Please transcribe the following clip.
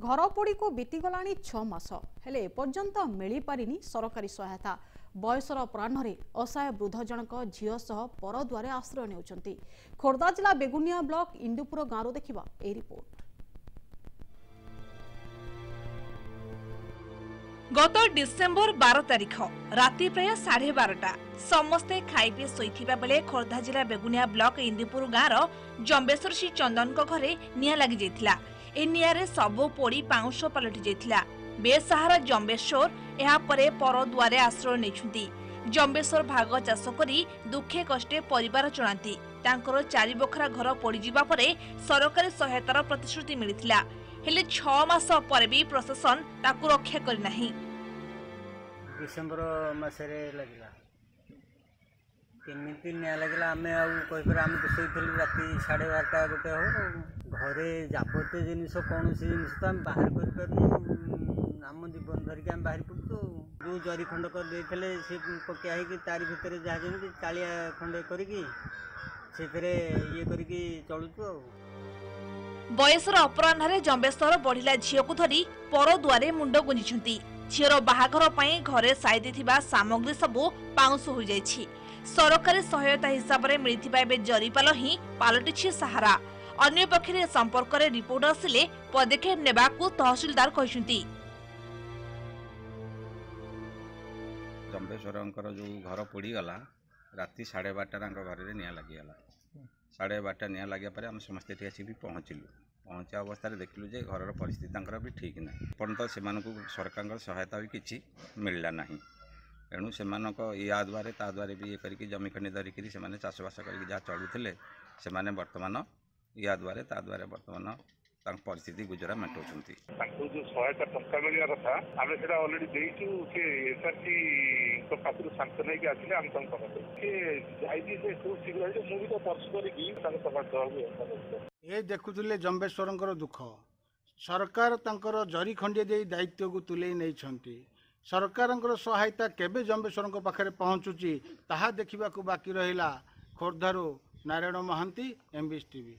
घरपोड़ी को बीतीगला 6 मास हेले एपर्यंत मिल पारिनी सरकारी सहायता। बयसर प्राणरे असहाय वृद्ध जनक झील सह परदुआरे आश्रय नेउछंती। खोर्धा जिला बेगुनिया ब्लॉक इंदुपुर गाँव देखा ए रिपोर्ट। गत डिसेम्बर 12 तारिख राति प्राय 12:30 समस्ते खाई पी शोइथिबा बेले खोर्धा जिला बेगुनिया ब्लॉक इंदुपुर गाँव जम्बेश्वर श्री चंदन घरे निया लगी जाइथिला। ए नियारे सबो पोड़ी पाउंश पलटि जाइथिला। बेसहारा जम्बेश्वर एहा परे पर दुआरे आश्रय नेछुंती। जम्बेश्वर भाग चाष करी दुखे कष्टे परिवार चलांती। तांकर 4 बखरा घर पड़ी जिबा परे सरकारी सहायतार प्रतिश्रुति मिलिथिला। हेले 6 मास पर भी प्रशासन ताकू रक्षा करि नाही। डिसेम्बर मासरे लगिला केमिति निया लगिला आमे आ कहि पर आमे शोइथिलु राति 12:30 गोटे हो घरे जाबते जिनिस कोनोसी जिनिस त हम बाहर करि परनु। आम जीवन धरिक आम बाहर पड़ू जो जरी खंड कर देते से पकिया है कि तारी भितर जहाँ जमी चालिया खंडे करिकी ये करिकी चलुचु। बयसर अपराह्न जम्बेश्वर बढ़िला झील को धरी पर दुआरे मुंड गुंजिछंती। झीर बाहाघर पई घरे साइदी थिबा सामग्री सबु पाउंस हो जाइछि। सरकारी सहायता हिसाब रे मिलिथिबा एबे जरीपाल ही पालटिछि सहारा। अन्य पक्षरे संपर्क रे रिपोर्ट आसिले पदक्षेप नेबाकू तहसीलदार कहिसंती। जम्बेश्वर जो घर पोड़ी गला राति 12:30 घर निया लगिगला। 12:30 निया लगे पर आम समस्ते आसिक पहुँचलु। पहुँचा अवस्था देखलु जे घर परिस्थिति भी ठीक ना पर्यंत से सरकार सहायता भी किसी मिलला ना। तेणु से या द्वारे ता द्वारे भी ये करके जमी खंडी धरिकी से चाषबास कर जहाँ चलुले से बर्तमान या द्वारे ता द्वारे बर्तमान परिस्थिति गुजरा मेटाउछंती। जो सहायता टंका मिलवा कथा आम से अलरेडी देचु से एसआरसी पाखु सांसन होगी आसिले आम शीघ्र मुझे तो पर्स कर ये देखुले जम्बेश्वर दुख सरकार तांकर जरी खंडे दे दायित्व को तुले नहीं। सरकार सहायता केबे जम्बेश्वर पाखे पहुँचुची ताहा देखा बाकी रहिला। खोर्धारू नारायण महांती, एमबीएस टीवी।